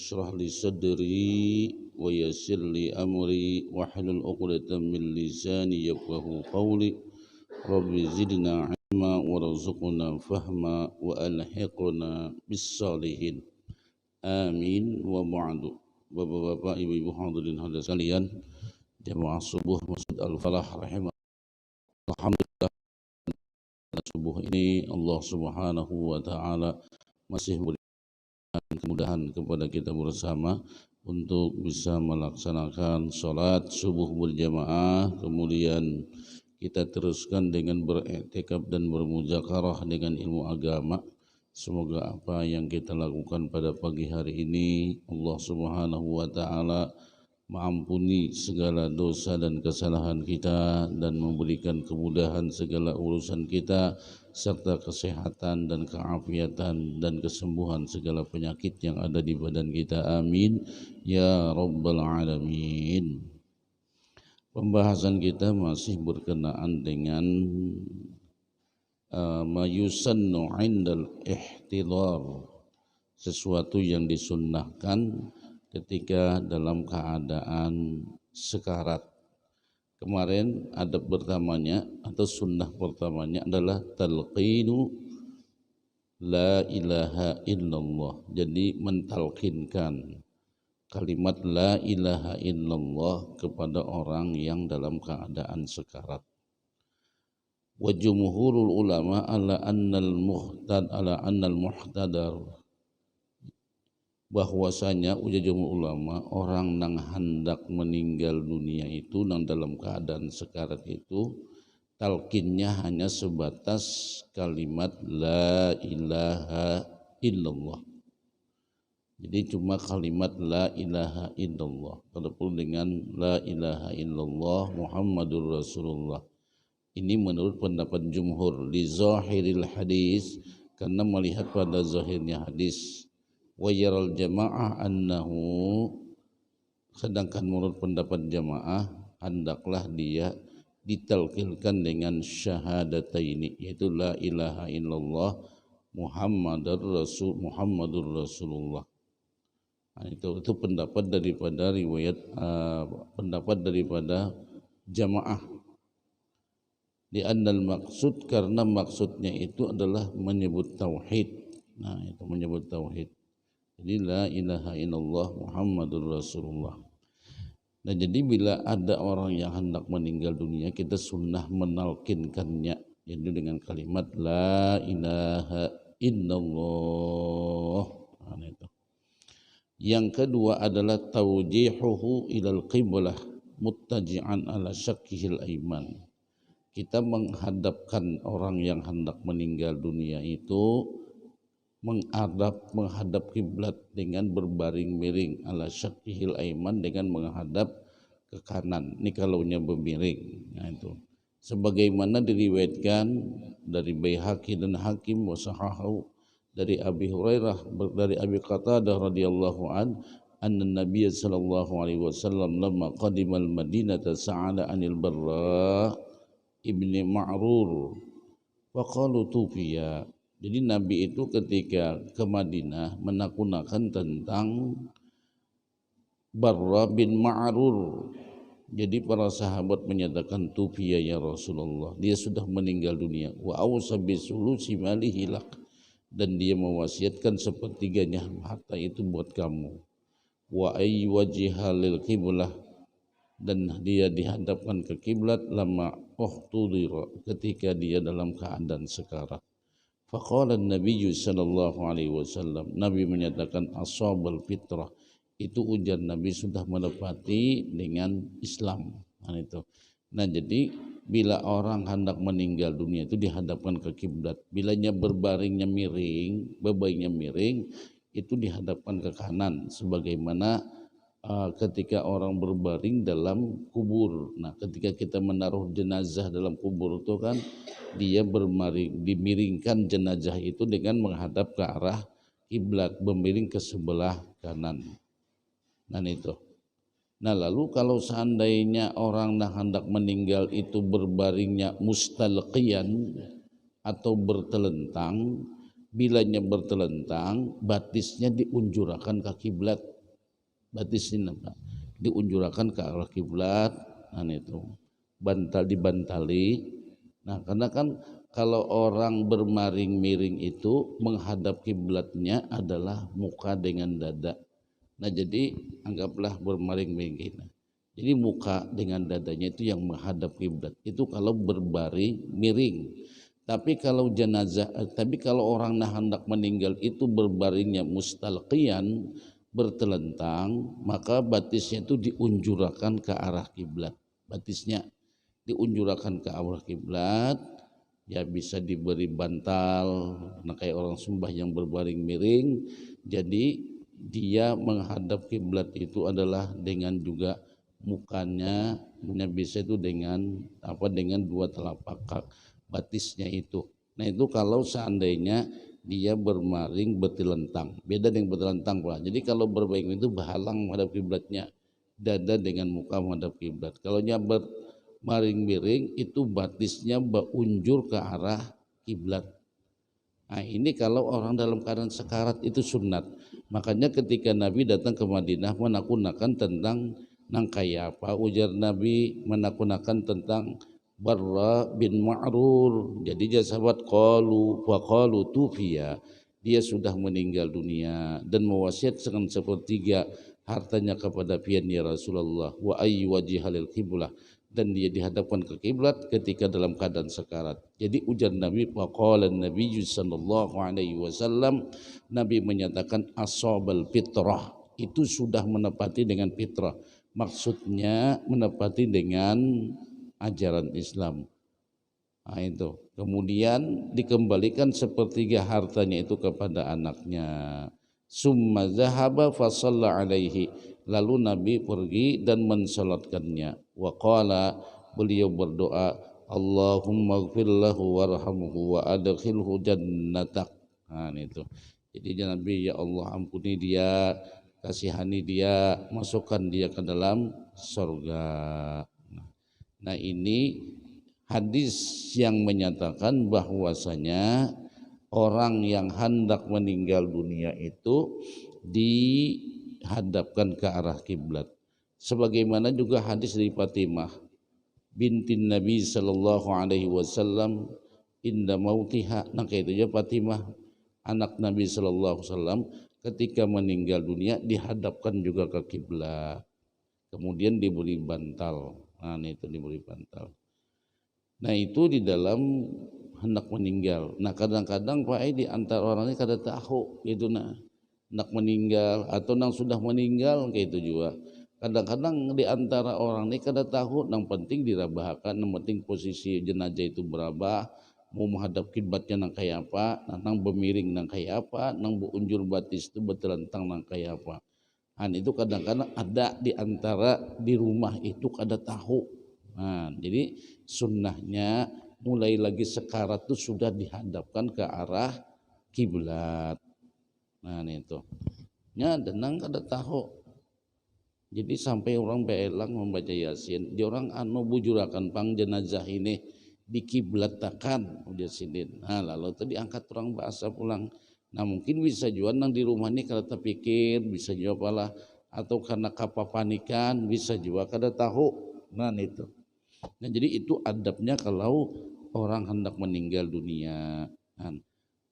اشرح لي صدري ويسر لي أمري واحلل عقدة من لساني يفقهوا قولي رب زدنا علما وارزقنا فهما وألحقنا بالصالحين آمين وبعد. Bapak-bapak, ibu-ibu hadirin hadirat sekalian, jamaah subuh Masjid Al-Falah rahimahullah. Alhamdulillah, subuh ini Allah Subhanahu wa taala masih memberikan kemudahan kepada kita bersama untuk bisa melaksanakan sholat subuh berjamaah, kemudian kita teruskan dengan beriktikaf dan bermuzakarah dengan ilmu agama. Semoga apa yang kita lakukan pada pagi hari ini Allah Subhanahu wa taala mengampuni segala dosa dan kesalahan kita dan memberikan kemudahan segala urusan kita serta kesehatan dan keafiatan dan kesembuhan segala penyakit yang ada di badan kita. Amin ya rabbal alamin. Pembahasan kita masih berkenaan dengan mayusannu indal ihtidar, sesuatu yang disunnahkan ketika dalam keadaan sekarat. Kemarin adab pertamanya atau sunnah pertamanya adalah talqinu la ilaha illallah. Jadi mentalkinkan kalimat la ilaha illallah kepada orang yang dalam keadaan sekarat. Wa jumhurul ulama ala annal muhtadar, bahwasanya ujar jumhur ulama orang nang hendak meninggal dunia itu nang dalam keadaan sekarat itu talqinnya hanya sebatas kalimat la ilaha illallah. Jadi cuma kalimat la ilaha illallah. Adapun dengan la ilaha illallah Muhammadur Rasulullah, ini menurut pendapat jumhur li zahiril hadis, karena melihat pada zahirnya hadis. Wa yaral jamaah annahu, sedangkan menurut pendapat jamaah hendaklah dia ditalqinkan dengan syahadataini, yaitu la ilaha illallah Muhammadur Rasulullah. Nah, itu pendapat daripada pendapat daripada jamaah. Di annal maksud, karena maksudnya itu adalah menyebut tauhid. Nah, itu menyebut tauhid. Jadi la ilaha illallah Muhammadur Rasulullah. Nah, jadi bila ada orang yang hendak meninggal dunia, kita sunnah menalkinkannya, yaitu dengan kalimat la ilaha illallah. Nah, itu. Yang kedua adalah tawjihuhu ilal qiblah muttaji'an ala syakkihil aiman. Kita menghadapkan orang yang hendak meninggal dunia itu menghadap kiblat dengan berbaring miring ala syakkihil aiman, dengan menghadap ke kanan. Ini kalaunya bermiring. Nah, itu sebagaimana diriwayatkan dari Baihaqi dan Hakim wa sahahu dari Abi Hurairah, dari Abi Qatadah radhiyallahu an, anna Nabiy sallallahu alaihi wasallam lamma qadimal Madinata sa'ala anil Barra ibni Ma'rur wa qalu tufiya. Jadi Nabi itu ketika ke Madinah menakunakan tentang Barra bin Ma'rur. Jadi para sahabat menyatakan tufiya ya Rasulullah, dia sudah meninggal dunia. Wa awsa bisulusi malihi lak, dan dia mewasiatkan sepertiganya harta itu buat kamu. Wa ay wajhalil qiblah, dan dia dihadapkan ke kiblat lama uhtudira, ketika dia dalam keadaan sekarat. Faqala an-nabiy sallallahu alaihi wasallam, Nabi menyatakan ashabal fitrah, itu ujar Nabi sudah menepati dengan Islam. Nah, itu. Nah, jadi bila orang hendak meninggal dunia itu dihadapkan ke kiblat. Bilanya berbaringnya miring, bebaringnya miring, itu dihadapkan ke kanan sebagaimana ketika orang berbaring dalam kubur. Nah, ketika kita menaruh jenazah dalam kubur itu kan dia dimiringkan jenazah itu dengan menghadap ke arah kiblat, bermiring ke sebelah kanan. Nah, itu. Nah, lalu kalau seandainya orang hendak meninggal itu berbaringnya mustalqiyan atau bertelentang, bilanya bertelentang, batisnya diunjurakan ke kiblat. batisnya apa? Diunjurakan ke arah kiblat, nah itu dibantali. Nah, karena kan kalau orang bermaring miring itu menghadap kiblatnya adalah muka dengan dada. Nah, jadi anggaplah bermaring miring. Jadi muka dengan dadanya itu yang menghadap kiblat. Itu kalau berbaring miring. Tapi kalau orang hendak meninggal itu berbaringnya mustalqiyan, bertelentang, maka batisnya itu diunjurakan ke arah kiblat. Batisnya diunjurakan ke arah kiblat, ya bisa diberi bantal, nah kayak orang sembah yang berbaring miring. Jadi dia menghadap kiblat itu adalah dengan juga mukanya, bisa itu dengan dua telapak batisnya itu. Nah itu kalau seandainya dia bermaring bertelentang, beda dengan bertelentang Pak. Jadi kalau berbaring itu berhalang menghadap kiblatnya, dada dengan muka menghadap kiblat. Kalau nya bermaring miring itu batisnya berunjur ke arah kiblat. Nah ini kalau orang dalam keadaan sekarat itu sunat. Makanya ketika Nabi datang ke Madinah menakunakan tentang nang kaya apa, ujar Nabi menakunakan tentang Barra bin Ma'rur. Jadi dia sahabat qalu tufiya, dia sudah meninggal dunia dan mewasiatkan sepertiga hartanya kepada pian ya Rasulullah, wa ayyu wajhalil qiblah, dan dia dihadapkan ke kiblat ketika dalam keadaan sekarat. Jadi ujar Nabi, faqala Nabi sallallahu alaihi wasallam, Nabi menyatakan ashabal fitrah, itu sudah menepati dengan fitrah. Maksudnya menepati dengan ajaran Islam. Nah itu. Kemudian dikembalikan sepertiga hartanya itu kepada anaknya. Summa zahaba fa shalla alaihi. Lalu Nabi pergi dan mensalatkannya. Wa qala, beliau berdoa, Allahumma ighfir lahu warhamhu wa adkhilhu jannatak. Nah itu. Jadi Nabi, ya Allah ampuni dia, kasihani dia, masukkan dia ke dalam surga. Nah ini hadis yang menyatakan bahwasanya orang yang hendak meninggal dunia itu dihadapkan ke arah kiblat. Sebagaimana juga hadis dari Fatimah binti Nabi sallallahu alaihi wasallam inda mautiha. Nah itu ya, Fatimah anak Nabi sallallahu alaihi wasallam ketika meninggal dunia dihadapkan juga ke kiblat. Kemudian diberi bantal. Nah itu diberi bantal. Nah itu di dalam hendak meninggal. Nah kadang-kadang Pak di antara orang ini kada tahu itu hendak meninggal atau nang sudah meninggal kayak itu juga. Kadang-kadang di antara orang ini kada tahu, nang penting dirabahakan, nang penting posisi jenazah itu berabah, mau menghadap kiblatnya nang kayak apa, nang bemiring nang kayak apa, nang unjur batis itu bertelentang nang kayak apa. Itu kadang-kadang ada di antara di rumah itu kada tahu. Nah, jadi sunnahnya mulai lagi sekarat itu sudah dihadapkan ke arah kiblat. Nah itu, nya denang kada tahu. Jadi sampai orang beelang membaca Yasin, dia orang bujurakan pang jenazah ini dikiblatakan udah sidin. Nah lalu itu diangkat orang bahasa pulang. Nah mungkin bisa juga nang di rumah ini kada terpikir, bisa juga pala, atau karena kapapanikan, bisa juga kada tahu. Nah itu. Nah jadi itu adabnya kalau orang hendak meninggal dunia.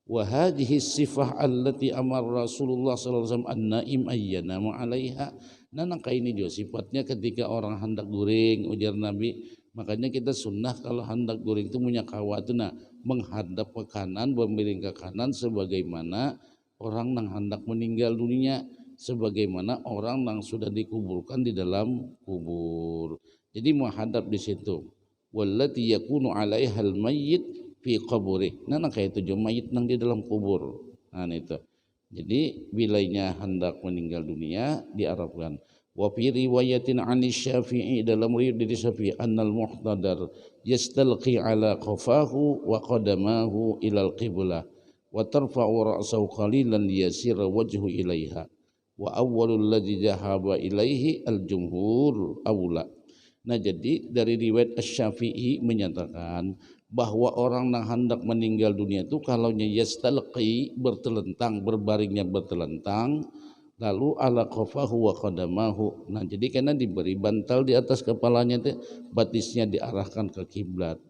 Wa hadhihi sifah allati amar Rasulullah sallallahu alaihi wasallam an-naim ayyanama 'alaiha. Nah ini juga sifatnya ketika orang hendak guring, ujar Nabi. Makanya kita sunnah kalau hendak guring itu punya kawat itu menghadap ke kanan, bermiring ke kanan sebagaimana orang yang hendak meninggal dunia, sebagaimana orang yang sudah dikuburkan di dalam kubur. Jadi menghadap di situ. Wallati yakunu 'alaihal mayyit fi qabri. Nah kayak itu mayit nang di dalam kubur. Nah itu. Jadi bilainya hendak meninggal dunia diarabkan. Wa fi riwayatin 'ani Syafi'i, dalam riwayat dari Syafi'i, annal muhtadar yastalqi 'ala qafahu wa qadamahu ila al-qiblah wa tarfa'u ra'sahu qalilan liyasira wajhu ilaiha wa awwalul ladzi dhahaba ilaihi al-jumhur aula. Nah jadi dari riwayat Asy-Syafi'i menyatakan bahwa orang yang hendak meninggal dunia itu kalau yastalqi bertelentang, berbaringnya bertelentang, lalu ala qafahu wa qadamahu. Nah, jadi karena diberi bantal di atas kepalanya itu batisnya diarahkan ke kiblat.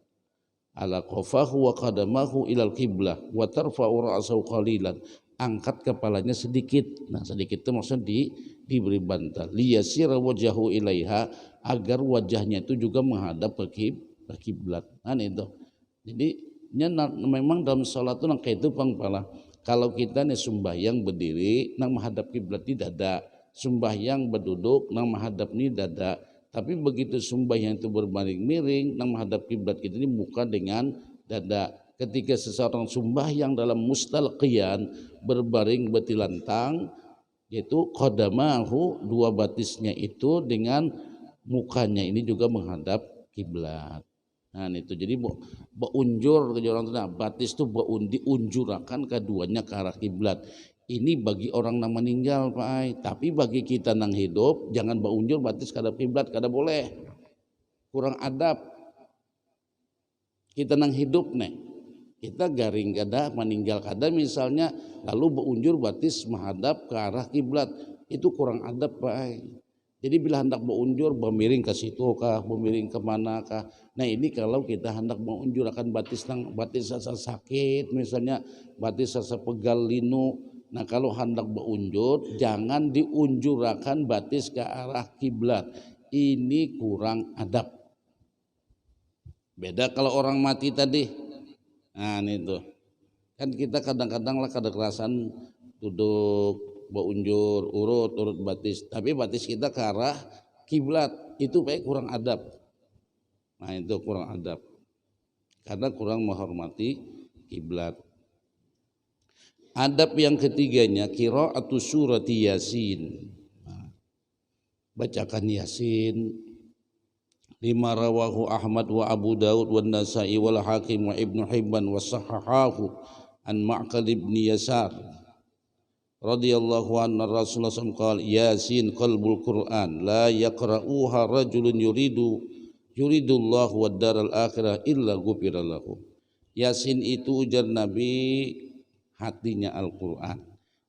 Ala qafahu wa qadamahu ilal kiblah wa tarfa'u ra'sahu qalilan. Angkat kepalanya sedikit. Nah, sedikit itu maksudnya diberi bantal. Liyasira wajahu ilaiha, agar wajahnya itu juga menghadap ke kiblat. Nah, itu. Jadi memang dalam salat itu kayak itu pangpala. Kalau kita nih sembahyang berdiri nang menghadap kiblat di dada, sembahyang berduduk nang menghadap ni dada. Tapi begitu sembahyang itu berbaring miring nang menghadap kiblat kita ini muka dengan dada. Ketika seseorang sembahyang dalam mustalqiyan berbaring betilantang, yaitu qadamahu, dua batisnya itu dengan mukanya ini juga menghadap kiblat. Nah itu jadi beunjur ke orang tua, batis itu diunjurakan keduanya ke arah kiblat. Ini bagi orang yang meninggal Pak Ai. Tapi bagi kita yang hidup jangan beunjur batis ke arah kiblat, kada boleh. Kurang adab. Kita yang hidup nih, kita garing kada, meninggal kada misalnya, lalu beunjur batis menghadap ke arah kiblat, itu kurang adab Pak Ai. Jadi bila hendak beunjur, bermiring ke situ kah, bermiring kemana kah. Nah ini kalau kita hendak beunjur akan batis rasa sakit, misalnya batis rasa pegal linu. Nah kalau hendak beunjur, jangan diunjurakan batis ke arah kiblat. Ini kurang adab. Beda kalau orang mati tadi. Nah itu. Kan kita kadang-kadang lah kada kerasan duduk beunjur urut batis, tapi batis kita ke arah kiblat, itu baik kurang adab. Nah itu kurang adab karena kurang menghormati kiblat. Adab yang ketiganya qira'atu surati Yasin. Nah, bacakan Yasin. Lima rawahu Ahmad wa Abu Daud wa Nasa'i wal Hakim wa Ibnu Hibban wa sahahahu an Ma'qal ibn Yasar radhiyallahu anhu Rasulullah sallallahu alaihi wasallam Yasin qalbul Quran la yaqra'uha rajulun yuridullahu wad daral akhirah illa ghufira lahu. Yasin itu ujar Nabi hatinya Al-Quran.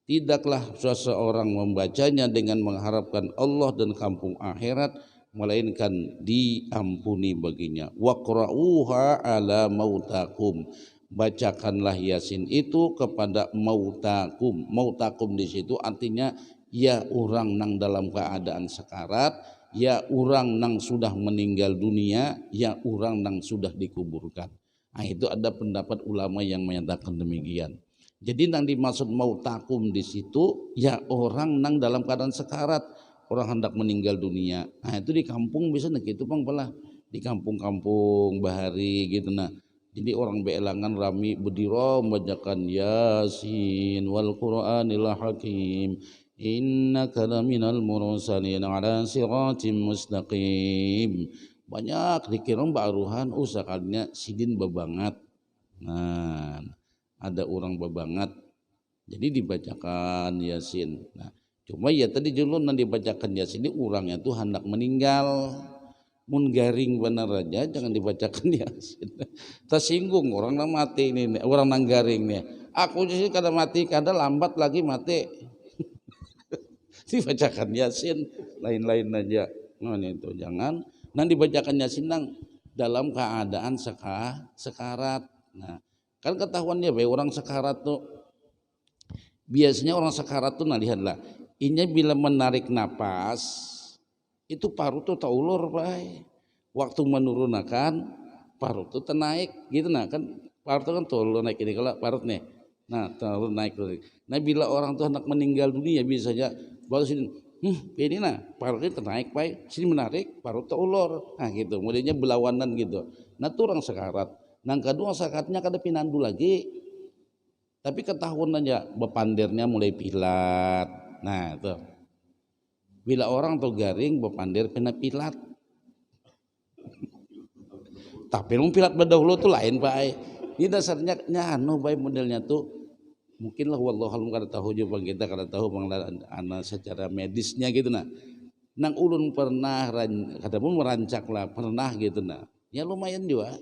Tidaklah seseorang membacanya dengan mengharapkan Allah dan kampung akhirat, melainkan diampuni baginya. Waqra'uha ala mautakum. Bacakanlah Yasin itu kepada mautakum. Mautakum di situ artinya ya orang nang dalam keadaan sekarat, ya orang nang sudah meninggal dunia, ya orang nang sudah dikuburkan. Nah, itu ada pendapat ulama yang menyatakan demikian. Jadi nang dimaksud mautakum di situ ya orang nang dalam keadaan sekarat, orang hendak meninggal dunia. Nah, itu di kampung bisa nak itu pangpalah di kampung-kampung bahari gitu nah. Jadi orang beelangan rami berdiro membacakan Yasin wal Qur'anil Hakim innaka laminal mursalin ala siratim mustaqim. Banyak dikira baruhan usahakannya sidin bebangat. Nah, ada orang bebangat. Jadi dibacakan Yasin. Nah, cuma ya tadi julun yang dibacakan Yasin ini orangnya tuh hendak meninggal. Mun garing benar aja jangan dibacakan Yasin. Tersinggung orang nang mati ini, orang nang garing nih. Aku sih kada mati, kada lambat lagi mati. Dibacakan Yasin lain-lain aja. Nah itu jangan. Nang dibacakan Yasin nang dalam keadaan sekarat. Nah kan ketahuannya bahwa orang sekarat tuh biasanya orang sekarat tuh nah lihatlah. Ini bila menarik napas itu parut tuh taulur Pak. Waktu menurunkan parut tuh naik gitu nah kan parut kan taulur naik ini kalau parut nih. Nah taulur naik. Nah bila orang tuh hendak meninggal dunia biasanya baru sini ini nah parutnya ternaik Pak. Sini menarik parut taulur. Nah gitu modelnya berlawanan gitu. Nah tuh orang sekarat. Nah kedua sekaratnya kada pinandu lagi. Tapi ketahuan aja bepandirnya mulai pilat. Nah itu. Bila orang tuh garing bepandir kena pilat. Tapi lu pilat berdahulu tuh lain Pak. Ini dasarnya anu baik modelnya tuh mungkin lah wallahualam kada tahu juga kita kada tahu anak secara medisnya gitu nah. Nang ulun pernah kada pun merancak lah pernah gitu nah. Ya lumayan juga.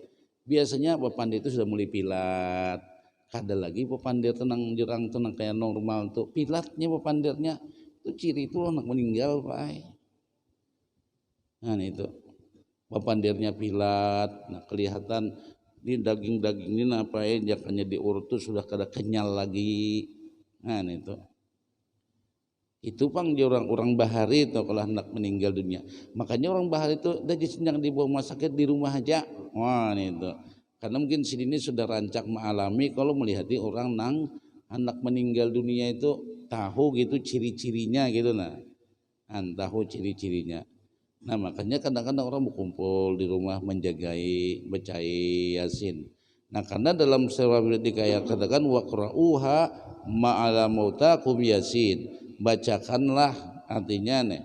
Biasanya bepandir itu sudah mulai pilat. Kada lagi bepandir tenang jerang tenang kayak normal tuh pilatnya bepandirnya. Itu ciri itu anak meninggal, Pak. Nah itu papandirnya pilat, nah kelihatan di daging-daging ini apa ya, jakanya diurut tuh sudah kada kenyal lagi. Nah itu pang di orang-orang bahari itu kalau hendak meninggal dunia. Makanya orang bahari itu dari sedang dibawa rumah sakit di rumah aja. Wah itu. Karena mungkin sini sudah rancak mengalami kalau melihat orang nang hendak meninggal dunia itu tahu gitu ciri-cirinya gitu nah. Tahu ciri-cirinya. Nah makanya kadang-kadang orang berkumpul di rumah menjagai bacai yasin. Nah karena dalam surah dikaya katakan waqra'uha ma'ala mautakum yasin. Bacakanlah artinya nih,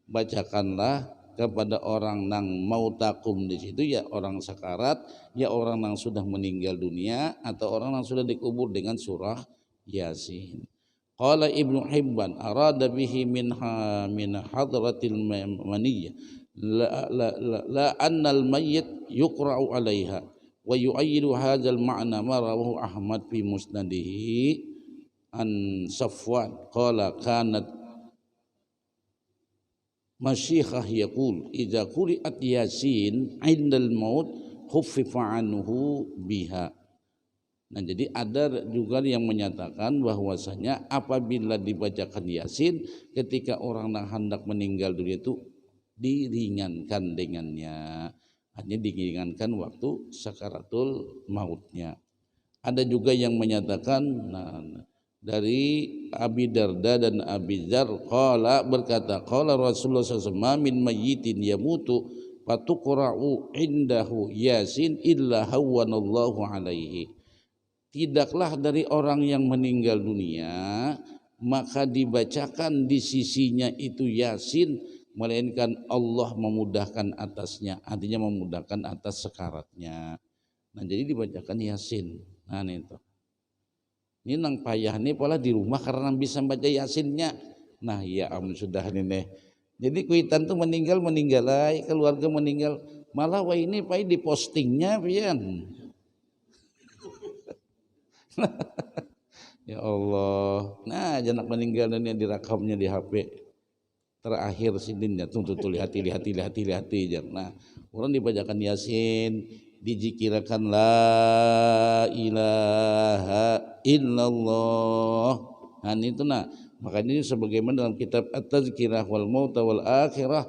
bacakanlah kepada orang nang mautakum di situ ya orang sakarat, ya orang nang sudah meninggal dunia atau orang nang sudah dikubur dengan surah Yasin. Qala Ibnu Hibban arada bihi min hadratil maniyah la anna al mayyit yuqra'u 'alaiha wa yu'ayyidu hadzal ma'na ma rawahu Ahmad fi musnadihi an Safwan qala kanat masyikhah yaqul idza quri'at yasin 'indal maut khuffifa anhu biha. Nah jadi ada juga yang menyatakan bahwasanya apabila dibacakan Yasin ketika orang yang hendak meninggal dunia itu diringankan dengannya, hanya diringankan waktu sakaratul mautnya. Ada juga yang menyatakan dari Abi Darda dan Abi Dzar berkata qala Rasulullah sallallahu alaihi wasallam min mayyitin yamutu fatuqra'u indahu Yasin illa hawwanallahu alaihi. Tidaklah dari orang yang meninggal dunia maka dibacakan di sisinya itu Yasin melainkan Allah memudahkan atasnya, artinya memudahkan atas sekaratnya. Nah jadi dibacakan Yasin. Nah itu ini nang payah nih pola di rumah karena bisa baca Yasinnya. Nah ya sudah nih. Jadi kuitan tuh meninggal ay, keluarga meninggal malah wah ini pai di postingnya pian. Ya Allah. Nah janak meninggal dunia direkamnya di HP terakhir sidinnya tuh lihat nah orang dibacakan Yasin dijikirakan la ilaha illallah. Nah itu makanya sebagaimana dalam kitab At-Tazkirah wal Maut wal Akhirah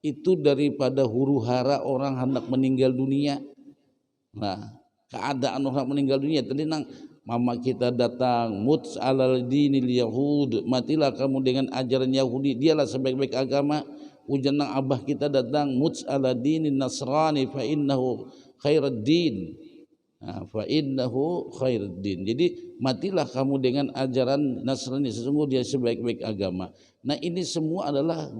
itu daripada huru-hara orang hendak meninggal dunia. Nah keadaan orang meninggal dunia tadi mama kita datang muts alal dinil yahud, matilah kamu dengan ajaran Yahudi, dialah sebaik-baik agama. Ujian abah kita datang muts ala dinin nasrani fa innahu khairuddin, fa innahu khairuddin. Jadi matilah kamu dengan ajaran Nasrani, sesungguhnya dia sebaik-baik agama. Nah ini semua adalah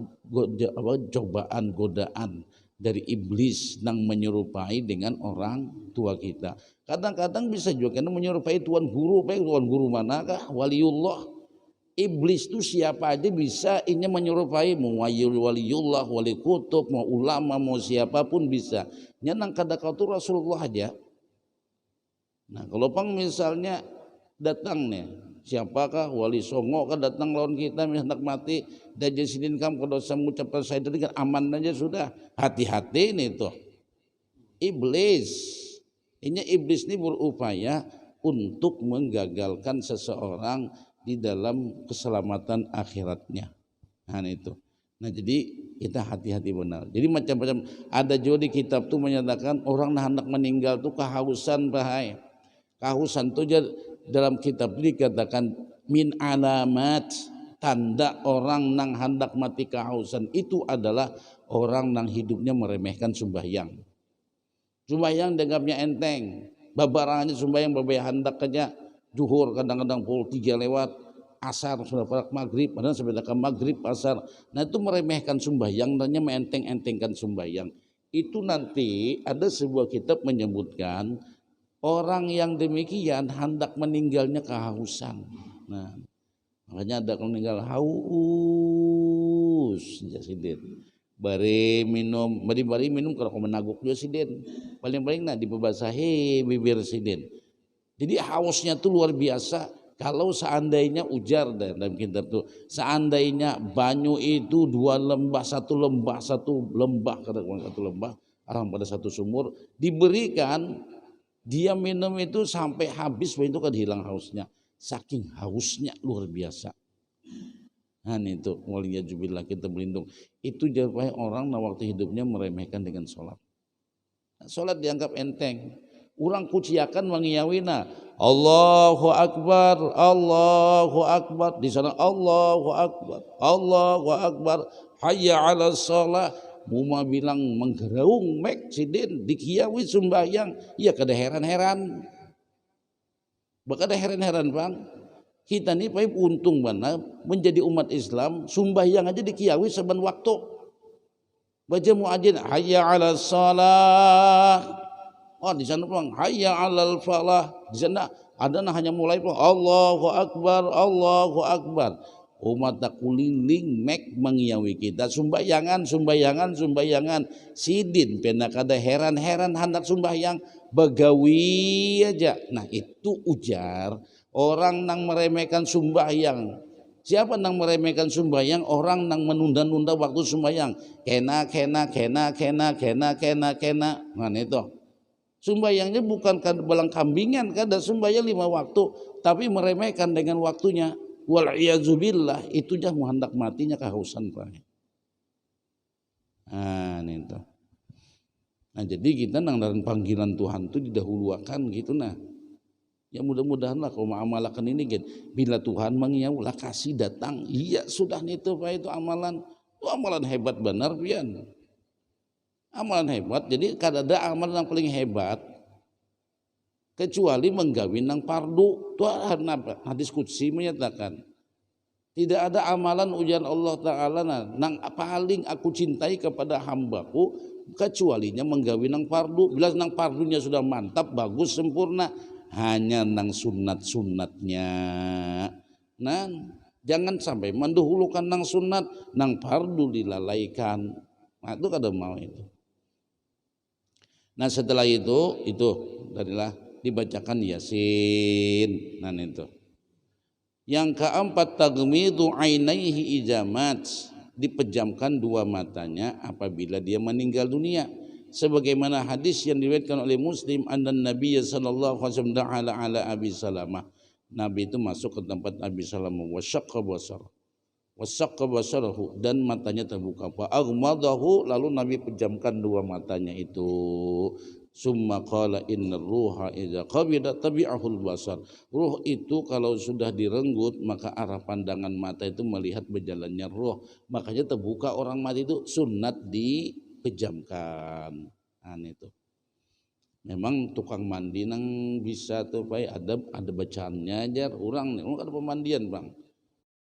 cobaan godaan dari iblis yang menyerupai dengan orang tua kita. Kadang-kadang bisa juga menyerupai tuan guru, baik tuan guru manakah waliullah. Iblis itu siapa aja bisa ini menyerupai, mau waliullah, wali kutub, mau ulama, mau siapapun bisa. Nyenang kadang-kadang itu Rasulullah aja. Nah kalau pang misalnya datang nih, siapakah wali songo kan datang lawan kita hendak mati dan jasidin kamu kalau saya mengucapkan saya dengan aman aja sudah, hati-hati nih tuh iblis ini berupaya untuk menggagalkan seseorang di dalam keselamatan akhiratnya. Nah itu. Nah jadi kita hati-hati benar. Jadi macam-macam ada juga di kitab tuh menyatakan orang hendak meninggal tuh kehausan bahaya. Kehausan tuh dalam kitab ini dikatakan min alamat, tanda orang nang hendak mati kehausan itu adalah orang nang hidupnya meremehkan sembahyang. Sembahyang dianggapnya enteng, babarangannya sembahyang babaya hendak aja zuhur kadang-kadang pukul 3 lewat, asar sudah pada maghrib, padahal sebenarnya maghrib asar. Nah itu meremehkan sembahyang dan menteng-entengkan sembahyang. Itu nanti ada sebuah kitab menyebutkan orang yang demikian hendak meninggalnya kehausan. Nah, makanya ada kalau meninggal haus jasidin. Bari minum kalau menaguk jasidin. Paling-paling dibasahi bibir sidin. Jadi hausnya tuh luar biasa Kalau seandainya ujar dalam kitab itu, seandainya banyu itu 2 lembah, 1 lembah, 1 lembah, katakan 1 lembah, orang pada 1 sumur, diberikan, dia minum itu sampai habis, itu kan hilang hausnya. Saking hausnya luar biasa. Nah itu, waliyadzubillah, kita berlindung. Itu jangan orang waktu hidupnya meremehkan dengan sholat. Sholat dianggap enteng. Orang kuciakan mengiyawina Allahu Akbar, Allahu Akbar. Di sana Allahu Akbar, Allahu Akbar, hayya ala sholah. Muma bilang menggeraung mek sidin dikiawi sumbayang. Ya kada heran-heran. Bakada heran-heran bang. Kita nih paip untung mana menjadi umat Islam sumbayang aja dikiawi saban waktu. Baca muadzin hayya ala sholah. Oh di sana bang hayya alal falah, di sana ada hanya mulai bang Allahu Akbar, Allahu Akbar. Umat tak kuliling mek mengiyawi kita sumbayangan sidin pena kada heran-heran hendak sumbayang begawi aja. Nah itu ujar orang nang meremehkan sumbayang. Siapa nang meremehkan sumbayang? Orang nang menunda-nunda waktu sumbayang. Kena. Nah itu. Sumbayangnya bukan balang kambingan, kada sumbayang 5 waktu, tapi meremehkan dengan waktunya. Wal'iyazubillah, itu jah hendak matinya kehausan Pak. Nah itu. Nah jadi kita nang dalam panggilan Tuhan itu didahulukan gitu nah. Ya mudah-mudahan lah kalau mengamalkan ini gitu. Bila Tuhan mengiyalah kasih datang, iya sudah itu Pak, itu amalan. Itu amalan hebat benar pian. Amalan hebat, jadi kada ada amalan yang paling hebat kecuali menggawin nang pardu. Tuhan hadis qudsi menyatakan tidak ada amalan ujian Allah Ta'ala nang paling aku cintai kepada hambaku kecualinya menggawin nang pardu. Bila nang pardunya sudah mantap, bagus, sempurna, hanya nang sunat-sunatnya. Nah jangan sampai mendahulukan nang sunat, nang pardu dilalaikan. Nah itu kada mau itu. Nah setelah itu adalah dibacakan Yasin. Nah itu. Yang keempat tagmidu ainaihi ijamat, dipejamkan 2 matanya apabila dia meninggal dunia. Sebagaimana hadis yang diriwayatkan oleh Muslim, anna Nabi sallallahu alaihi wasallam da'ala ala Abi Salamah. Nabi itu masuk ke tempat Abi Salamah wasaqqa basarahu, dan matanya terbuka. Fa aghmadahu, lalu Nabi pejamkan 2 matanya itu. Summa qala innar ruha idza qabida tabi'ahul basar. Ruh itu kalau sudah direnggut maka arah pandangan mata itu melihat berjalannya ruh. Makanya terbuka orang mati itu sunat dipejamkan. Nah itu. Memang tukang mandi nang bisa tuh Pak, ada bacaannya aja orang nih, ada pemandian Bang.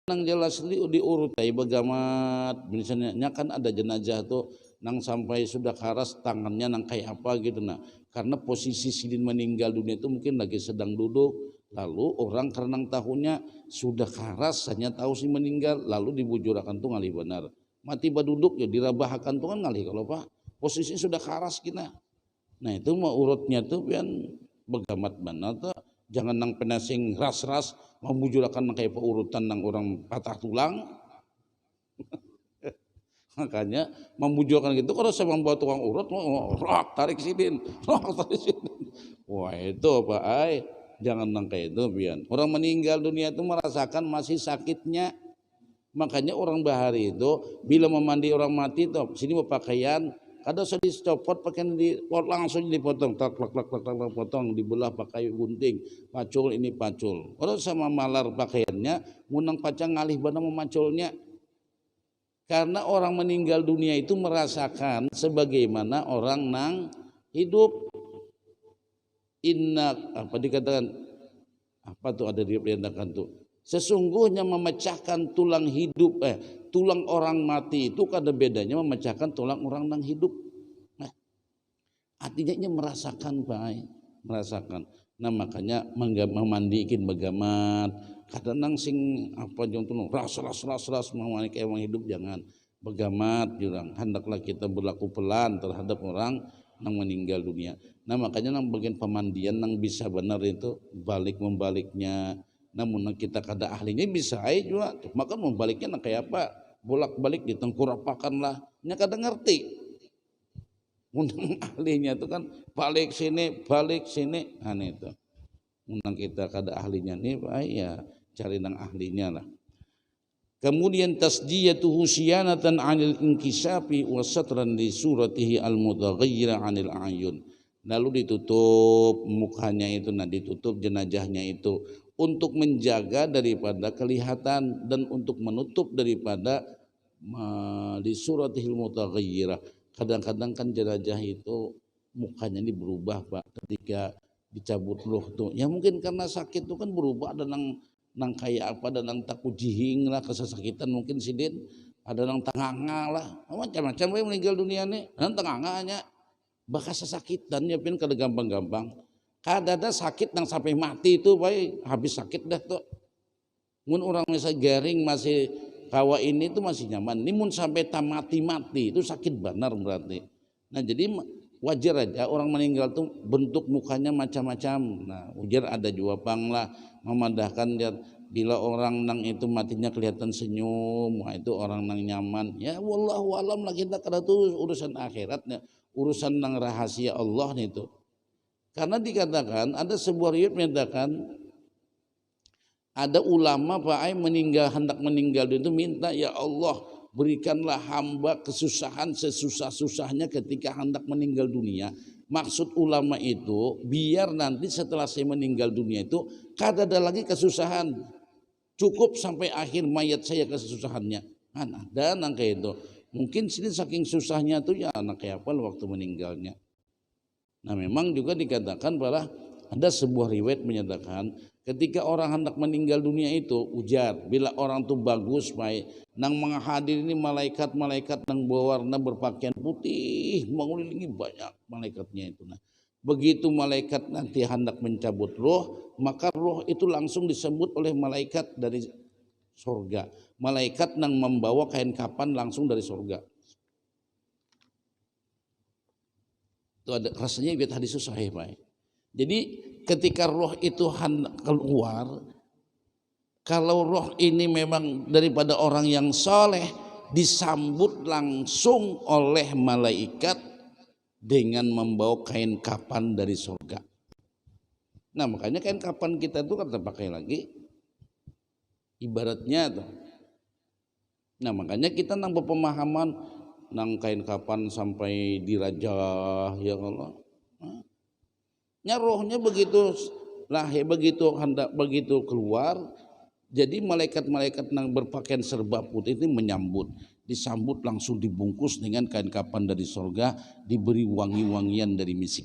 Nang jelas diurut bagamat misalnya kan ada jenazah tuh nang sampai sudah karas tangannya nang kayak apa gitu nah, karena posisi sidin meninggal dunia itu mungkin lagi sedang duduk, lalu orang karena tahunya sudah karas hanya tahu si meninggal, lalu dibujurakan tuh ngalih benar mati baduduk ya dirabahakan tuh kan ngalih kalau Pak posisi sudah karas kita. Nah itu mau urutnya tuh pian begamat benar tuh. Jangan nang penasing ras-ras membujurakan nang kayak urutan nang orang patah tulang. Makanya membujurkan gitu kalau saya membuat tukang urut rok tarik sidin. Wah itu Pak ay, jangan nang kayak itu pian. Orang meninggal dunia itu merasakan masih sakitnya. Makanya orang bahari itu bila memandi orang mati itu sini mau pakaian kada usah dicopot pakaian langsung dipotong tak potong dibelah pakai gunting pacul ini pacul. Kalau sama malar pakaiannya munang pacang ngalih bana memaculnya. Karena orang meninggal dunia itu merasakan sebagaimana orang nang hidup. Inna apa dikatakan apa tuh ada diperintahkan tuh sesungguhnya memecahkan tulang hidup tulang orang mati itu kada bedanya memecahkan tulang orang nang hidup. Nah, artinya ini merasakan baik, merasakan. Nah makanya memandikin begamat. Kadang nang sing apa jontoh ras memani kayak orang hidup jangan begamat jurang. Hendaklah kita berlaku pelan terhadap orang nang meninggal dunia. Nah makanya nang bagian pemandian nang bisa benar itu balik membaliknya. Namun kita kada ahlinya bisa aja juga, maka membaliknya kayak apa? Bolak-balik ditengkurapakan lah, nya kada ngerti. Undang ahlinya itu kan balik sini, aneh itu. Undang kita kada ahlinya nih, ya cari nang ahlinya lah. Kemudian tasdiyatuhu syianatan 'anil inkisafi wa satran li suratihi al-mutaghayyira 'anil a'yun. Lalu ditutup mukanya itu, ditutup jenazahnya itu untuk menjaga daripada kelihatan dan untuk menutup daripada li suratihil mutaghayyira. Kadang-kadang kan jenazah itu mukanya ini berubah Pak ketika dicabut roh tuh. Ya mungkin karena sakit itu kan berubah, ada nang kayak apa, ada nang takut jihing lah, kesakitan mungkin sidin, ada nang tenganga lah, macam-macam we meninggal dunia nih, nang tenganganya bakal sesakitan ya pin kada gampang-gampang. Kada ada sakit nang sampai mati itu baik habis sakit dah tuh. Mun orang misal garing masih kawa ini itu masih nyaman. Ini mun sampai mati itu sakit benar berarti. Nah jadi wajar aja orang meninggal tuh bentuk mukanya macam-macam. Nah wajar ada juga pang lah memandahkan bila orang nang itu matinya kelihatan senyum, wah itu orang nang nyaman. Ya wallahu alam lah, kita kada tuh urusan akhiratnya, urusan nang rahasia Allah nih itu. Karena dikatakan ada sebuah riwayat menyatakan ada ulama Pak hendak meninggal itu minta, ya Allah berikanlah hamba kesusahan sesusah-susahnya ketika hendak meninggal dunia. Maksud ulama itu biar nanti setelah saya meninggal dunia itu kada ada lagi kesusahan, cukup sampai akhir mayat saya kesusahannya. Ada nang kayak itu. Mungkin sini saking susahnya tuh ya anak kayak apa waktu meninggalnya. Nah memang juga dikatakan bahwa ada sebuah riwayat menyatakan ketika orang hendak meninggal dunia itu ujar, bila orang tuh bagus baik, nang menghadir ini malaikat-malaikat nang berwarna berpakaian putih mengelilingi banyak malaikatnya itu. Nah, begitu malaikat nanti hendak mencabut roh, maka roh itu langsung disebut oleh malaikat dari surga. Malaikat nang membawa kain kapan langsung dari surga. Itu ada rasanya biar hadis sahih Pak. Jadi ketika roh itu keluar, kalau roh ini memang daripada orang yang soleh, disambut langsung oleh malaikat dengan membawa kain kapan dari surga. Nah makanya kain kapan kita itu kan terpakai lagi, ibaratnya tuh. Nah makanya kita nang berpemahaman nang kain kapan sampai dirajah ya Allah. Nya rohnya begitu lahir, begitu keluar, jadi malaikat-malaikat nang berpakaian serba putih ini menyambut, disambut langsung dibungkus dengan kain kapan dari surga, diberi wangi-wangian dari misik,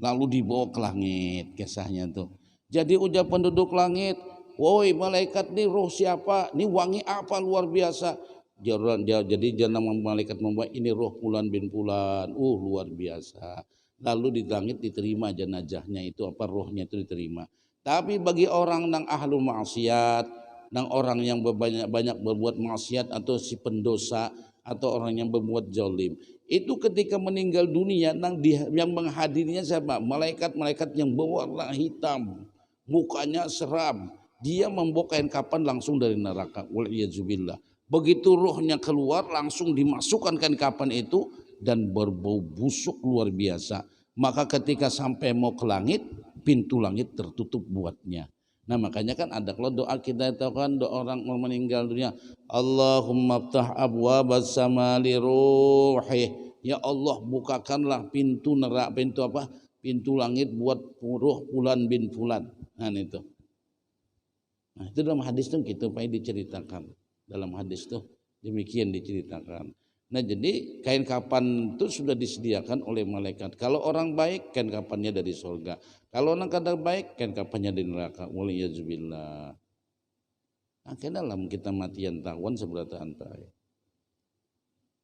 lalu dibawa ke langit. Kisahnya tuh jadi ujar penduduk langit, woi malaikat nih roh siapa, nih wangi apa luar biasa. Jadi jangan malaikat membawa ini roh Fulan bin Fulan, luar biasa. Lalu di langit diterima jenazahnya itu, apa rohnya itu diterima. Tapi bagi orang nang ahlu maksiat, nang orang yang banyak berbuat maksiat atau si pendosa atau orang yang berbuat zalim, itu ketika meninggal dunia yang menghadirinya siapa? Malaikat-malaikat yang berwarna hitam, mukanya seram, dia membawa kain kapan langsung dari neraka. Waliyadzubillah. Begitu rohnya keluar langsung dimasukkan kain kapan itu dan berbau busuk luar biasa. Maka ketika sampai mau ke langit, pintu langit tertutup buatnya. Nah makanya kan ada kalau doa kita itu kan doa orang mau meninggal dunia, Allahumma ftah abwabas sama li ruhi. Ya Allah bukakanlah pintu neraka, pintu langit buat ruh Fulan bin Fulan. Nah itu. Nah itu dalam hadis tuh gitu Pak diceritakan. Dalam hadis tuh demikian diceritakan. Nah jadi kain kapan itu sudah disediakan oleh malaikat. Kalau orang baik kain kapannya dari surga. Kalau orang kada baik kain kapannya dari neraka. Waliyadzubillah. Nah dalam kita matian tahuan seberataan Pak.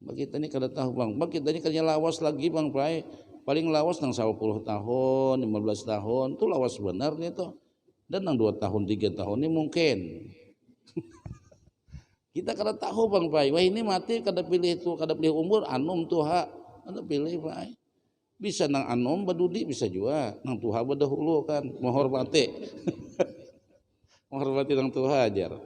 Bagi kita ini kada tahu Bang. Bagi kita ini kerja lawas lagi Bang Pak. Paling lawas nang 10 tahun, 15 tahun itu lawas sebenarnya tuh. Dan nang 2 tahun, 3 tahun ini mungkin. Kita kada tahu Bang Pai, wah ini mati kada pilih itu, kada pilih umur anom tuha, kada pilih Pai. Bisa nang anom badudi bisa juga, nang tuha badahulu kan menghormati. menghormati orang tua hajar.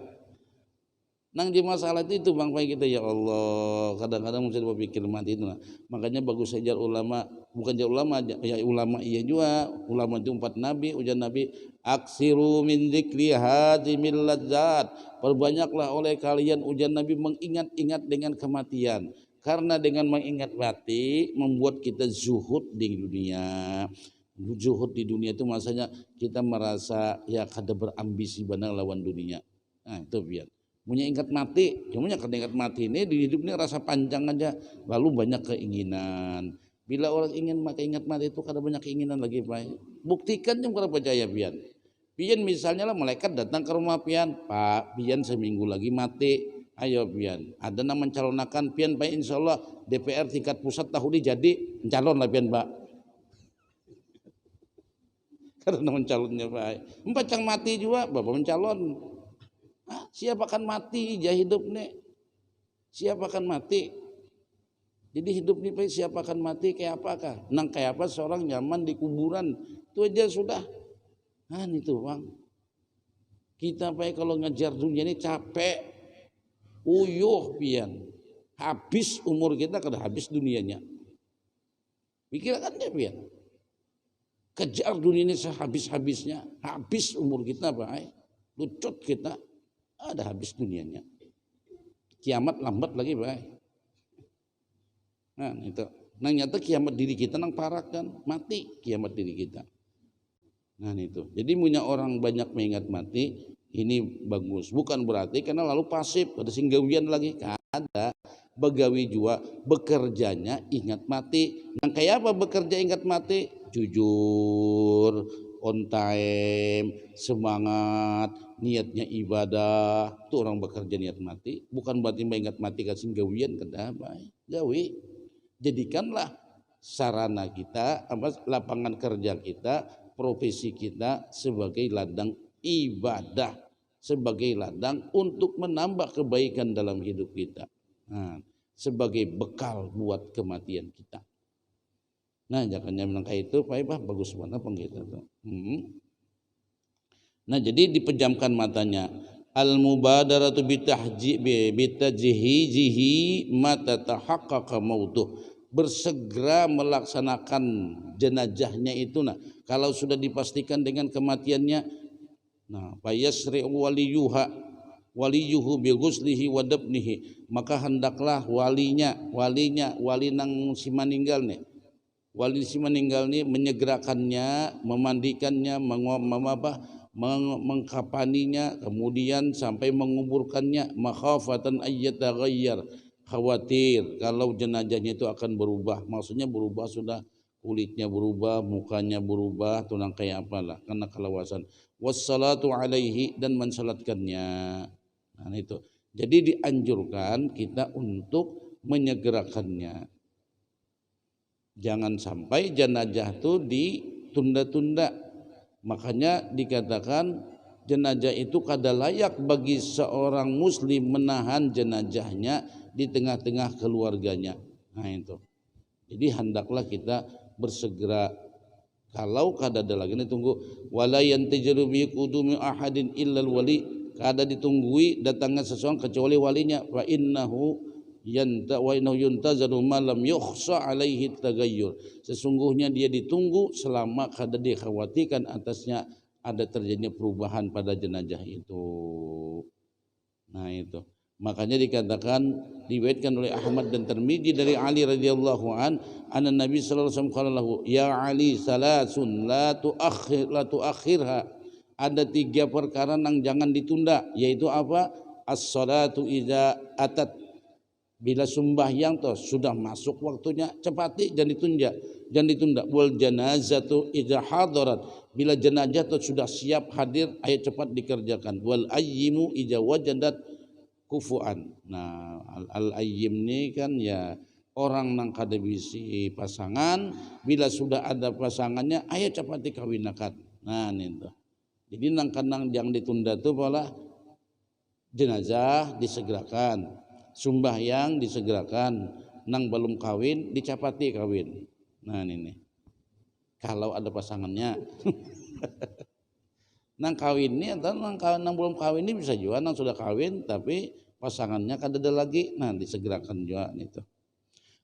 Nang di masalah itu Bang Pai kita, ya Allah, kadang-kadang mesti berpikir mati itu. Nah. Makanya bagus saja ulama, bukan aja ulama, ya ulama iya juga, ulama itu 4 nabi, ujian nabi, aksiru min dzikri hadzimil ladzat. Perbanyaklah oleh kalian ujian nabi mengingat-ingat dengan kematian. Karena dengan mengingat mati membuat kita zuhud di dunia. Zuhud di dunia itu maksudnya kita merasa ya kada berambisi benar lawan dunia. Nah, itu biar punya ingat mati, cuma karena ingat mati ini di hidup ini rasa panjang aja, lalu banyak keinginan. Bila orang ingin ingat mati itu kadang banyak keinginan lagi Pak. Buktikan yang kalau percaya pian. Pian misalnya lah malaikat datang ke rumah pian, Pak, pian seminggu lagi mati. Ayo pian, ada nama mencalonakan pian Pak, insya Allah DPR tingkat pusat tahun ini jadi calon lah pian Pak. Karena mencalonnya Pak. Empacang mati juga, Bapak mencalon. Siapa akan mati ya hidup nih, siapa akan mati, jadi hidup nih siapa akan mati kayak apakah, nang kayak apa seorang nyaman di kuburan itu aja sudah. Nah itu Bang, kita kalau ngejar dunia ini capek, uyuh pian, habis umur kita kada habis dunianya, pikirkan dia pian, kejar dunia ini sehabis-habisnya, habis umur kita Pak, lucut kita. Ada habis dunianya, kiamat lambat lagi Pak. Nah itu, nang nyata kiamat diri kita nang parak kan, mati kiamat diri kita. Nah itu, jadi punya orang banyak mengingat mati, ini bagus. Bukan berarti karena lalu pasif, ada singgawian lagi, ada begawi juga bekerjanya ingat mati. Nang kayak apa bekerja ingat mati? Jujur, on time, semangat, niatnya ibadah. Itu orang bekerja niat mati. Bukan berarti mengingat mati kasih gawian kada baik. Gawi. Jadikanlah sarana kita, lapangan kerja kita, profesi kita sebagai ladang ibadah, sebagai ladang untuk menambah kebaikan dalam hidup kita. Nah, sebagai bekal buat kematian kita. Nah, jangan bilang kayak itu, Pak, bagus banget penggita tuh. Nah, jadi dipejamkan matanya. Al-mubadaratu bitajhizihi mata tahaqqaqa mautuh. Bersegera melaksanakan jenazahnya itu. Nah, kalau sudah dipastikan dengan kematiannya, nah, fayasri waliyuhu bi ghuslihi wa dabnihi, maka hendaklah wali nang si meninggal nih. Wali si meninggal ini menyegerakannya, memandikannya, mengkapaninya, kemudian sampai menguburkannya, makhafatan ayyataghayyar, khawatir kalau jenazahnya itu akan berubah. Maksudnya berubah sudah kulitnya berubah, mukanya berubah, tunang kayak apalah karena kelawasan. Wassalatu alaihi, dan mensalatkannya. Nah itu. Jadi dianjurkan kita untuk menyegerakannya. Jangan sampai jenazah itu ditunda-tunda. Makanya dikatakan jenazah itu kada layak bagi seorang muslim menahan jenazahnya di tengah-tengah keluarganya. Nah itu. Jadi hendaklah kita bersegera. Kalau kada ada lagi tunggu, wala yantajiru bi qudumi ahadin illal wali, kada ditunggui datangnya seseorang kecuali walinya. Wa innahu yuntazaru ma lam yukhsha alaihi tagayyur. Sesungguhnya dia ditunggu selama kada dikhawatirkan atasnya ada terjadinya perubahan pada jenazah itu. Nah itu. Makanya dikatakan diriwayatkan oleh Ahmad dan Tirmidzi dari Ali radhiyallahu anna Nabi sallallahu alaihi wasallam qala lahu, ya Ali salasun la tuakhirha. Ada 3 perkara yang jangan ditunda, yaitu apa? As-salatu idza atat, bila sembahyang toh sudah masuk waktunya cepati, jangan ditunda. Wal janazatu idza hadarat, bila jenazah toh sudah siap hadir ayo cepat dikerjakan. Wal ayyimu idza wajadat kufuan. Nah, al-ayyim ini kan ya orang nang kada bisi pasangan, bila sudah ada pasangannya ayo cepat dikawinakan. Nah itu. Jadi nang kanang yang ditunda tuh malah jenazah disegerakan, sembahyang disegerakan, nang belum kawin dicapati kawin. Nah ini kalau ada pasangannya. Nang kawin ini atau nang belum kawin ini bisa juga nang sudah kawin tapi pasangannya kada ada lagi, nah disegerakan juga itu.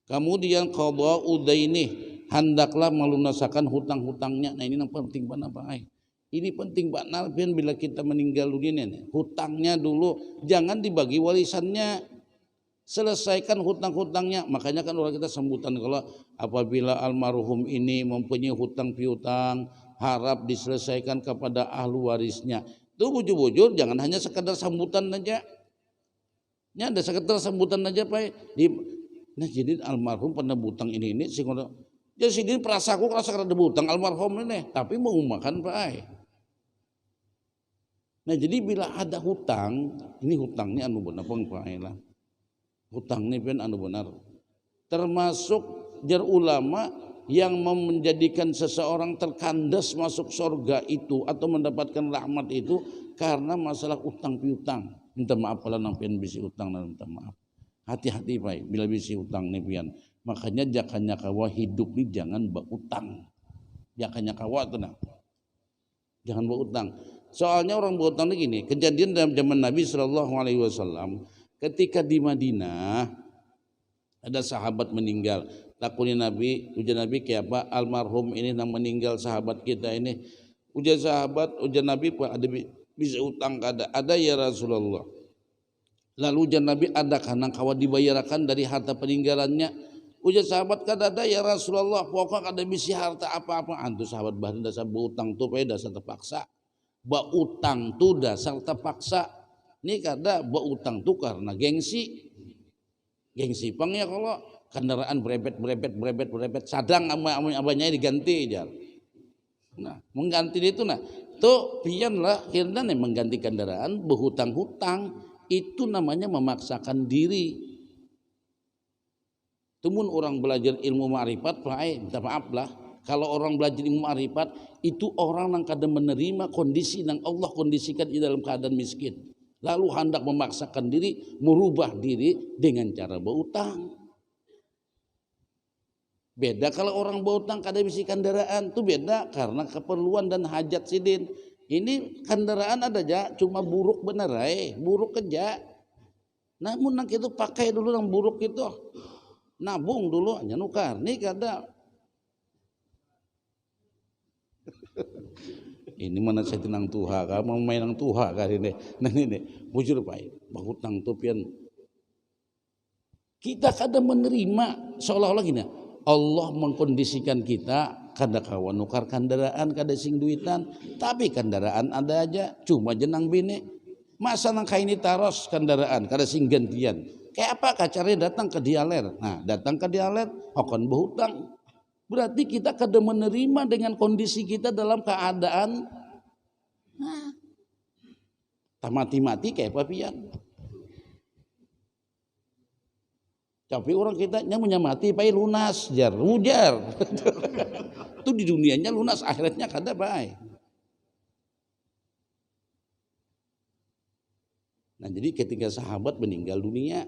Kemudian qada udaini, hendaklah melunaskan hutang-hutangnya. Nah ini yang penting banget Pak. Ini penting Pak Nalpian bila kita meninggal dunia nih, hutangnya dulu jangan dibagi warisannya. Selesaikan hutang-hutangnya. Makanya kan orang kita sambutan kalau apabila almarhum ini mempunyai hutang piutang harap diselesaikan kepada ahli warisnya. Itu bujur-bujur jangan hanya sekedar sambutan aja. Ya ada sekedar sambutan aja Pak. Nah jadi almarhum pernah butang ini sih kalau jadi sini perasaku rasa kada butang almarhum ini tapi mau makan Pak. Nah jadi bila ada hutang, ini hutangnya anu benar Pak lah. Hutang ini pun anu benar. Termasuk jar ulama yang menjadikan seseorang terkandas masuk surga itu atau mendapatkan rahmat itu karena masalah utang piutang. Minta maaf kalau nampian bisi utang dan minta maaf. Hati-hati Pak bila bisi utang nih pian. Makanya jakanya kawa hidup nih jangan berutang. Jakanya kawa tuh nah. Jangan berutang. Soalnya orang berutang nih gini, kejadian dalam zaman Nabi SAW ketika di Madinah ada sahabat meninggal. Takuni Nabi, ujar Nabi kayak apa? Almarhum ini yang meninggal sahabat kita ini. Ujar sahabat, ujar Nabi ada bisa utang ada ya Rasulullah. Lalu ujar Nabi ada karena kawan dibayarkan dari harta peninggalannya. Ujar sahabat kada ada ya Rasulullah. Pokoknya kada bisa harta apa-apa. Antu sahabat bahkan dasar berutang tuh dasar terpaksa. Berutang tuh dasar terpaksa. Ini kada berutang tuh karena gengsi. Gengsi pang ya kalau kendaraan berebet sadang abahnya diganti aja. Nah, mengganti itu nah. Tuh pian lah akhirnya nih mengganti kendaraan berhutang-hutang itu namanya memaksakan diri. Tumun orang belajar ilmu ma'rifat, minta maaf lah. Kalau orang belajar ilmu ma'rifat itu orang yang kadang menerima kondisi yang Allah kondisikan di dalam keadaan miskin. Lalu hendak memaksakan diri, merubah diri dengan cara berutang. Beda kalau orang berutang kada bisi kendaraan, itu beda karena keperluan dan hajat sidin. Ini kendaraan ada aja, cuma buruk bener buruk kerja. Namun nang itu pakai dulu yang buruk itu, nabung dulu, hanya nukar. Nih kada. Ini mana saya tenang Tuhan, kamu main nang Tuhan kali ini. Nah ini, bujur Pak, berhutang tuh pian. Kita kada menerima seolah-olah gini. Allah mengkondisikan kita kada kawan nukar kendaraan, kada sing duitan, tapi kendaraan ada aja, cuma jenang bini. Masa nang kaini taros kendaraan, kada sing gantian. Kayak apa kacarnya datang ke dialer. Nah, datang ke dialer, akan berhutang. Berarti kita kada menerima dengan kondisi kita dalam keadaan mati-mati kayak papian. Tapi orang kita punya mati pai lunas jar ujar. Itu di dunianya lunas, akhiratnya kada baik. Nah, jadi ketika sahabat meninggal dunia,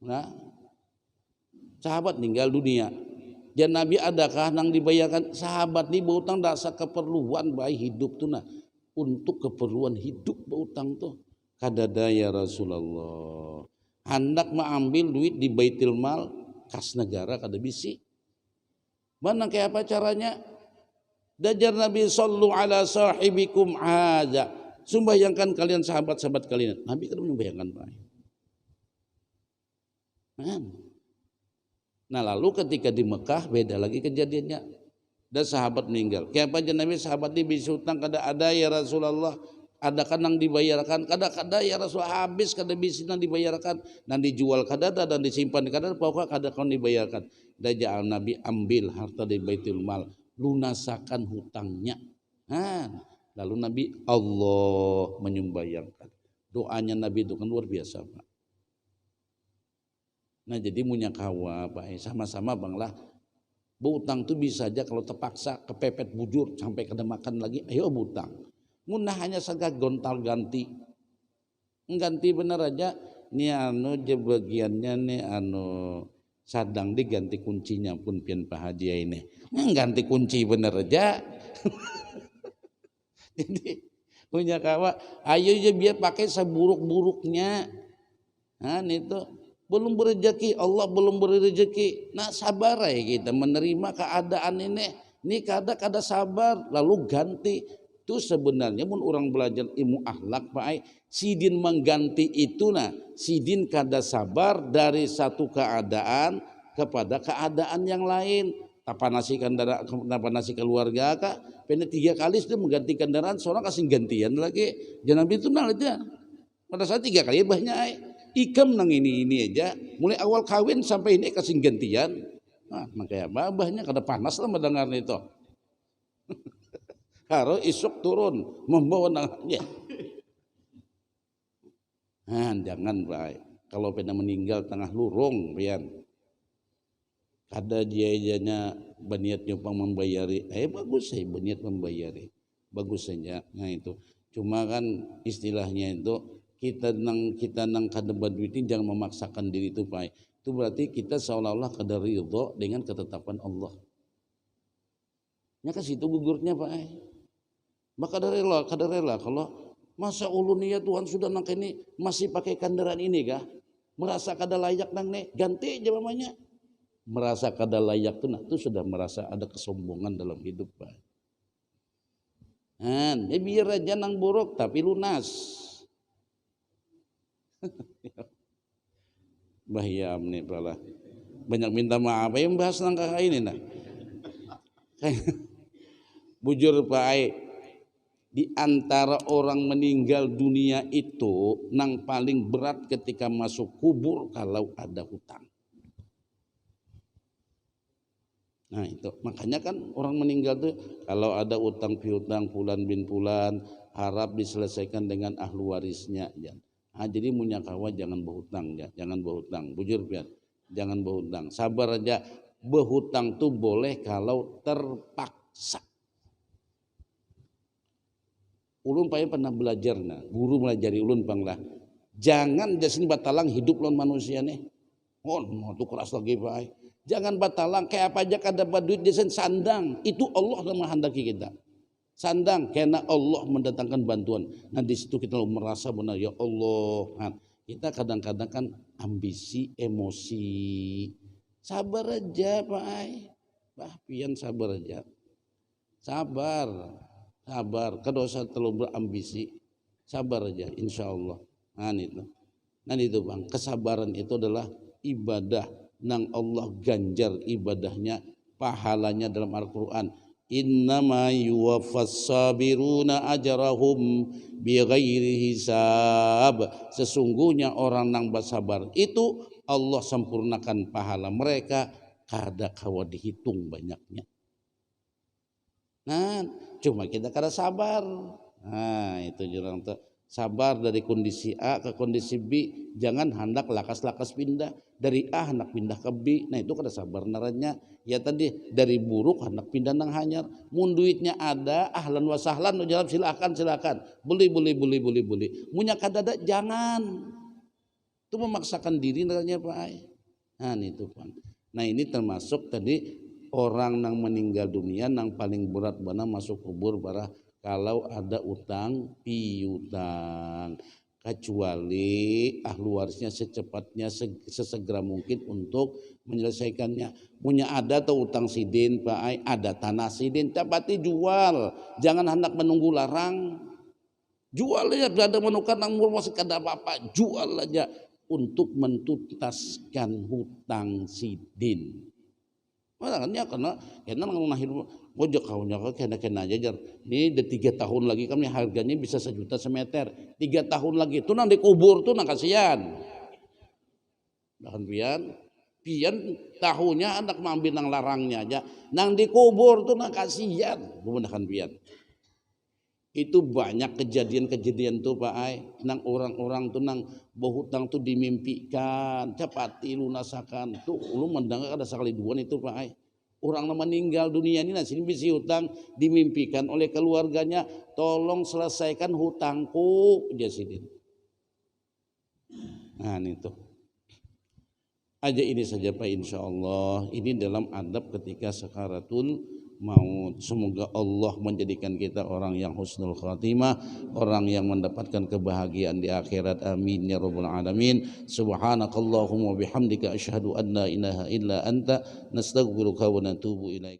nah, sahabat meninggal dunia, dan Nabi adakah nang dibayarkan sahabat ni berutang dasar keperluan baik hidup tuh nah, untuk keperluan hidup berutang tuh. Kadada ya Rasulullah. Hendak mengambil duit di baitul mal kas negara kada bisi. Mana kayak apa caranya? Dajar Nabi sallu ala sahibikum hadza. Sumbayangkan kalian sahabat-sahabat kalian. Nabi kan membayangkan baik. Nah lalu ketika di Mekah beda lagi kejadiannya. Dan sahabat meninggal. Kayak apa aja Nabi sahabat ini bisa utang kada ada ya Rasulullah. Ada kan yang dibayarkan, kada ya Rasulullah habis kada bisa yang dibayarkan, dan dijual kada ada dan disimpan kada pokoknya kada kan dibayarkan. Dan Nabi ambil harta dari baitul mal, lunasakan hutangnya. Nah, lalu Nabi Allah menyumbayangkan. Doanya Nabi itu kan luar biasa Pak. Nah jadi punya kawa Pak, sama-sama banglah. Berutang tuh bisa aja kalau terpaksa kepepet bujur sampai kada makan lagi, ayo berutang. Munah hanya sagak gontal ganti bener aja nih anu je bagiannya nih anu sadang diganti kuncinya pun pian Pak Haji ini ganti kunci bener aja Jadi punya kawa, ayo aja biar pakai seburuk-buruknya. Nah itu belum berrezeki, Allah belum beri rezeki. Nah sabar ya kita menerima keadaan ini. Ini kada sabar lalu ganti. Itu sebenarnya pun orang belajar ilmu akhlak Pak Ai, sidin mengganti itu nah, sidin kada sabar dari satu keadaan kepada keadaan yang lain. Tapanasi kendaraan, tapanasi keluarga kak, pernah 3 kali sudah mengganti kendaraan, seorang kasih gantian lagi. Jangan itu nah aja. Pada saat 3 kali banyak ay. Ikam nang ini aja, mulai awal kawin sampai ini kasih gantian. Nah, makanya babahnya kada panas lah mendengar itu. Harus isuk turun membawa nangnya. Nah, jangan baik. Kalau pernah meninggal tengah lurung, pian. Kada dia berniat nyumpang membayari, bagus saya berniat membayari, bagus saja. Nah itu, cuma kan istilahnya itu kita nang kada berduit jangan memaksakan diri itu Pak. Itu berarti kita seolah-olah kada ridho dengan ketetapan Allah. Ya ke situ gugurnya Pak. Maka kada rela kalau masa ulun ya Tuhan sudah nang ini masih pakai kendaraan ini kah? Merasa kada layak nang nih, ganti aja mamanya. Merasa kada layak itu sudah merasa ada kesombongan dalam hidup Pak. Nah, biar aja nang buruk tapi lunas. Bahaya nih pala. Banyak minta maaf yang bahas nang kakak ini nah. Bujur Pak Ai, di antara orang meninggal dunia itu nang paling berat ketika masuk kubur kalau ada hutang. Nah itu makanya kan orang meninggal tuh kalau ada utang piutang fulan bin fulan harap diselesaikan dengan ahli warisnya. Nah, jadi punya kawan jangan berhutang ya, jangan berhutang. Bujur biar jangan berhutang. Sabar aja. Berhutang tuh boleh kalau terpaksa. Ulun pernah belajar nah, guru melajari ulun panglah. Jangan jasin batalang hidup lawan manusia nih. Oh, mau tuh keras lagi Pak. Jangan batalang kayak apa aja kada baduit jasin sandang. Itu Allah yang menghendaki kita. Sandang karena Allah mendatangkan bantuan. Nah di situ kita merasa benar ya Allah. Nah, kita kadang-kadang kan ambisi, emosi. Sabar aja Pak Ai. Bah pian sabar aja. Sabar. Kada usah terlalu berambisi. Sabar aja insya Allah. Nah itu Bang, kesabaran itu adalah ibadah nang Allah ganjar ibadahnya, pahalanya dalam Al-Quran. Innama yuwaffas sabiruna ajrahum bighairi hisab. Sesungguhnya orang nang bersabar itu Allah sempurnakan pahala mereka kada kawa dihitung banyaknya. Nah, cuma kita kada sabar. Nah, itu jurang tuh. Sabar dari kondisi A ke kondisi B, jangan hendak lakas-lakas pindah dari A hendak pindah ke B. Nah itu kada sabar naranya. Ya tadi dari buruk hendak pindah nang hanyar. Mun duitnya ada, ahlan wa sahlan, jawab silakan. Boleh. Munya kada ada jangan. Itu memaksakan diri naranya Pak Ai. Nah itu Pak. Nah ini termasuk tadi orang nang meninggal dunia nang paling berat bana masuk kubur barah kalau ada utang piutang, kecuali ahli warisnya secepatnya sesegera mungkin untuk menyelesaikannya. Punya ada atau utang sidin Pak Ai, ada tanah sidin, cepati jual, jangan hendak menunggu larang. Jual aja, berada menukar nang masih kada apa-apa, jual aja untuk mentuntaskan hutang sidin. Makanya karena nang hidup ngojek kaunya kena aja jar. Ini udah 3 tahun lagi kami harganya bisa 1 juta semeter. 3 tahun lagi itu nang dikubur tuh nang kasihan. Bahkan pian tahunya anak mengambil nang larangnya aja. Nang dikubur tuh nang kasihan. Kemudian pian. Itu banyak kejadian tuh Pak Ai. Nang orang-orang tuh nang berhutang tuh dimimpikan, cepati lunasakan. Tuh lu mendengar ada sekali dua itu Pak Ai. Orang yang meninggal dunia ini nasi bisa hutang dimimpikan oleh keluarganya, tolong selesaikan hutangku jasidin. Nah itu aja ini saja Pak insya Allah. Ini dalam adab ketika sakaratul maut. Semoga Allah menjadikan kita orang yang husnul khatimah, orang yang mendapatkan kebahagiaan di akhirat. Amin ya rabbal alamin. Subhanakallahumma bihamdika asyhadu an la ilaha illa anta nastaghfiruka wa natubu ilaik.